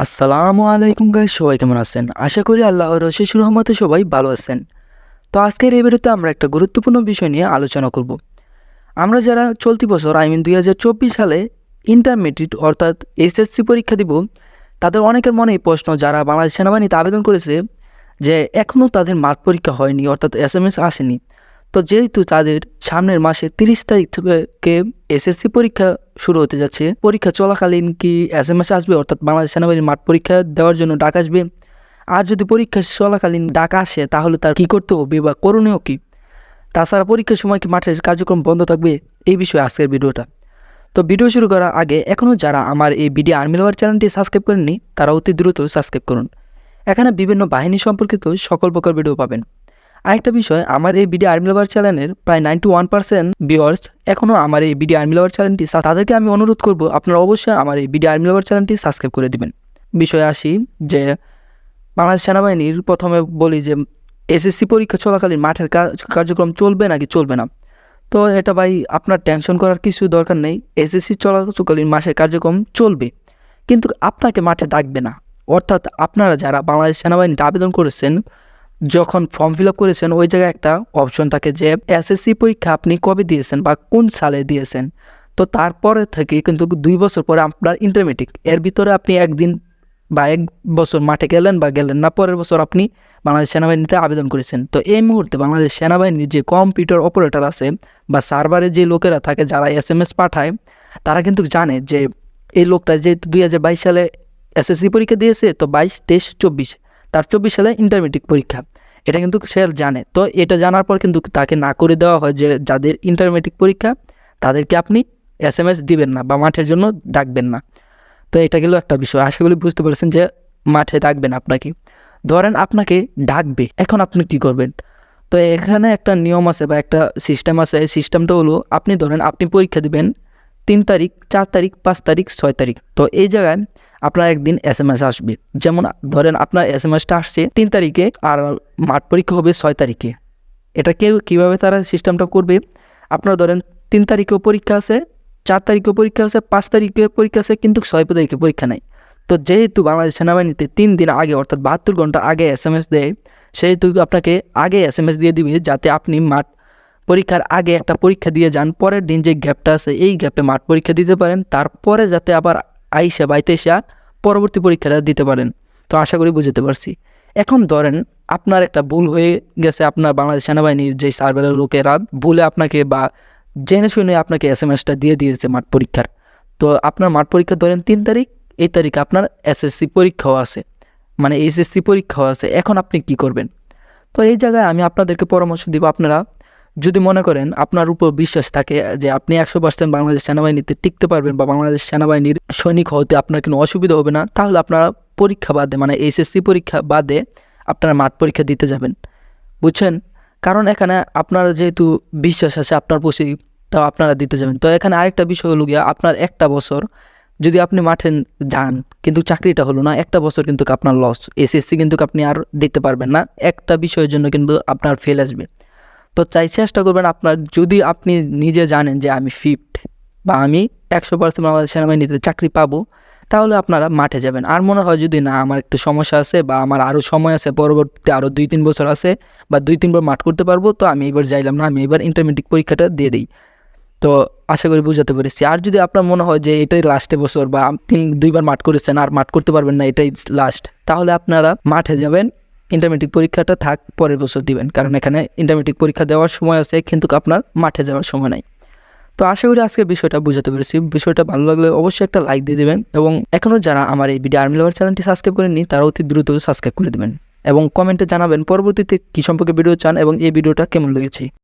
আসসালামু আলাইকুম গাইস, সবাই কেমন আছেন? আশা করি আল্লাহর অশেষ রহমতে সবাই ভালো আছেন। তো আজকের এই ভিডিওতে আমরা একটা গুরুত্বপূর্ণ বিষয় নিয়ে আলোচনা করব। আমরা যারা চলতি বছর 2024 সালে ইন্টারমিডিয়েট অর্থাৎ এসএসসি পরীক্ষা দিব, তাদের অনেকের মনেই প্রশ্ন, যারা বাংলাদেশ সেনাবাহিনীতে আবেদন করেছে যে এখনও তাদের মাঠ পরীক্ষা হয়নি অর্থাৎ এসএমএস আসেনি। তো যেহেতু তাদের সামনের মাসে 30 তারিখ থেকে এসএসসি পরীক্ষা শুরু হতে যাচ্ছে, পরীক্ষা চলাকালীন কি এসএমএস আসবে অর্থাৎ বাংলাদেশ সেনাবাহিনীর মাঠ পরীক্ষা দেওয়ার জন্য ডাক আসবে? আর যদি পরীক্ষা চলাকালীন ডাক আসে তাহলে তার কী করতে হবে বা করণীয় কী? তাছাড়া পরীক্ষার সময় কি মাঠের কার্যক্রম বন্ধ থাকবে? এই বিষয়ে আজকের ভিডিওটা। তো ভিডিও শুরু করার আগে এখনও যারা আমার এই বিডি আর্মি লাভার চ্যানেলটি সাবস্ক্রাইব করেননি তারা অতি দ্রুত সাবস্ক্রাইব করুন। এখানে বিভিন্ন বাহিনী সম্পর্কিত সকল প্রকার ভিডিও পাবেন। আরেকটা বিষয়, আমার এই বিডি আর্মি লাভার চ্যানেলের প্রায় 91% ভিউয়ার্স এখনও আমার এই বিডি আর্মি লাভার চ্যানেলটি, তাদেরকে আমি অনুরোধ করব আপনারা অবশ্যই আমার এই বিডি আর্মি লাভার চ্যানেলটি সাবস্ক্রাইব করে দিবেন। বিষয়ে আসি যে বাংলাদেশ সেনাবাহিনীর প্রথমে বলি যে এসএসসি পরীক্ষা চলাকালীন মাঠের কার্যক্রম চলবে নাকি চলবে না। তো এটা ভাই আপনার টেনশন করার কিছু দরকার নেই। এসএসসি চলাকালীন মাসের কার্যক্রম চলবে, কিন্তু আপনাকে মাঠে ডাকবে না। অর্থাৎ আপনারা যারা বাংলাদেশ সেনাবাহিনীতে আবেদন করেছেন, যখন ফর্ম ফিল আপ করেছেন ওই জায়গায় একটা অপশন থাকে যে এসএসসি পরীক্ষা আপনি কবে দিয়েছেন বা কোন সালে দিয়েছেন। তো তারপরে থেকে কিন্তু 2 বছর পরে আপনার ইন্টারমিডিয়েট, এর ভিতরে আপনি একদিন বা 1 বছর মাঠে গেলেন বা গেলেন না, পরের বছর আপনি বাংলাদেশ সেনাবাহিনীতে আবেদন করেছেন। তো এই মুহূর্তে বাংলাদেশ সেনাবাহিনীর যে কম্পিউটার অপারেটর আছে বা সার্ভারে যে লোকেরা থাকে যারা এসএমএস পাঠায়, তারা কিন্তু জানে যে এই লোকটা যেহেতু 2022 সালে এসএসসি পরীক্ষা দিয়েছে, তো 22, 23, 24 তার 24 সালে ইন্টারমিডিয়েট পরীক্ষা, এটা কিন্তু সে জানে। তো এটা জানার পর কিন্তু তাকে না করে দেওয়া হয় যে যাদের ইন্টারমিডিয়েট পরীক্ষা তাদেরকে আপনি এসএমএস দিবেন না বা মাঠের জন্য ডাকবেন না। তো এটা গেল একটা বিষয়। আশা করি বুঝতে পারছেন যে মাঠে ডাকবেন আপনাকে। ধরেন আপনাকে ডাকবে, এখন আপনি কি করবেন? তো এখানে একটা নিয়ম আছে বা একটা সিস্টেম আছে। এই সিস্টেমটা হলো, আপনি ধরেন আপনি পরীক্ষা দিবেন 3 তারিখ, 4 তারিখ, 5 তারিখ, 6 তারিখ। তো এই জায়গায় আপনার একদিন এসএমএস আসবে। যেমন ধরেন আপনার এসএমএসটা আসছে 3 তারিখে আর মাঠ পরীক্ষা হবে 6 তারিখে। এটা কীভাবে তারা সিস্টেমটা করবে, আপনারা ধরেন 3 তারিখেও পরীক্ষা আছে, 4 তারিখেও পরীক্ষা আছে, 5 তারিখে পরীক্ষা আছে, কিন্তু 6 তারিখে পরীক্ষা নাই। তো যেহেতু বাংলাদেশ সেনাবাহিনীতে 3 দিন আগে অর্থাৎ 72 ঘন্টা আগে এসএমএস দেয়, সেহেতু আপনাকে আগে এসএমএস দিয়ে দিবে যাতে আপনি মাঠ পরীক্ষার আগে একটা পরীক্ষা দিয়ে যান। পরের দিন যে গ্যাপটা আছে এই গ্যাপে মাঠ পরীক্ষা দিতে পারেন, তারপরে যাতে আবার বাড়িতে পরবর্তী পরীক্ষাটা দিতে পারেন। তো আশা করি বুঝতে পারছি। এখন ধরেন আপনার একটা ভুল হয়ে গেছে, আপনার বাংলাদেশ সেনাবাহিনীর যে সার্ভারের লোকেরা ভুলে আপনাকে বা জেনে শুনে আপনাকে এসএমএসটা দিয়ে দিয়েছে মাঠ পরীক্ষার। তো আপনার মাঠ পরীক্ষা ধরেন 3 তারিখ, এই তারিখে আপনার এসএসসি পরীক্ষাও আছে, মানে এইচএসসি পরীক্ষাও আছে। এখন আপনি কি করবেন? তো এই জায়গায় আমি আপনাদেরকে পরামর্শ দিব, আপনারা যদি মনে করেন আপনার উপর বিশ্বাস থাকে যে আপনি 100% বাংলাদেশ সেনাবাহিনীতে টিকতে পারবেন বা বাংলাদেশ সেনাবাহিনীর সৈনিক হতে আপনার কোনো অসুবিধা হবে না, তাহলে আপনারা পরীক্ষা বাদে মানে এইচএসসি পরীক্ষা বাদে আপনারা মাঠ পরীক্ষা দিতে যাবেন। বুঝছেন? কারণ এখানে আপনারা যেহেতু বিশ্বাস আছে আপনার প্রতি, তাও আপনারা দিতে যাবেন। তো এখানে আরেকটা বিষয় হলো গিয়া, আপনার একটা বছর যদি আপনি মাঠে যান কিন্তু চাকরিটা হলো না, একটা বছর কিন্তু আপনার লস। এসএসসি কিন্তু আপনি আর দিতে পারবেন না, একটা বিষয়ের জন্য কিন্তু আপনার ফেল আসবে। তো চেষ্টা করবেন আপনার, যদি আপনি নিজে জানেন যে আমি ফিট বা আমি 100% বাংলাদেশ সেনাবাহিনীতে চাকরি পাবো, তাহলে আপনারা মাঠে যাবেন। আর মনে হয় যদি না আমার একটু সমস্যা আছে বা আমার আরও সময় আছে, পরবর্তীতে আরও 2-3 বছর আছে বা 2-3 বার মাঠ করতে পারবো, তো আমি এবার যাইলাম না, আমি এবার ইন্টারমিডিয়েট পরীক্ষাটা দিয়ে দিই। তো আশা করি বুঝাতে পেরেছি। আর যদি আপনার মনে হয় যে এটাই লাস্টে বছর বা 2বার মাঠ করেছেন আর মাঠ করতে পারবেন না, এটাই লাস্ট, তাহলে আপনারা মাঠে যাবেন। ইন্টারমিডিয়েট পরীক্ষাটা থাক পরের বছর দিবেন, কারণ এখানে ইন্টারমিডিয়েট পরীক্ষা দেওয়ার সময় আছে কিন্তু আপনার মাঠে যাওয়ার সময় নাই। তো আশা করি আজকে বিষয়টা বুঝাতে পেরেছি। বিষয়টা ভালো লাগলে অবশ্যই একটা লাইক দিয়ে দেবেন, এবং এখনও যারা আমার এই বিডি আর্মি লাভার চ্যানেলটি সাবস্ক্রাইব করেননি তারা অতি দ্রুত সাবস্ক্রাইব করে দেবেন, এবং কমেন্টে জানাবেন পরবর্তীতে কী সম্পর্কে ভিডিও চান এবং এই ভিডিওটা কেমন লেগেছে।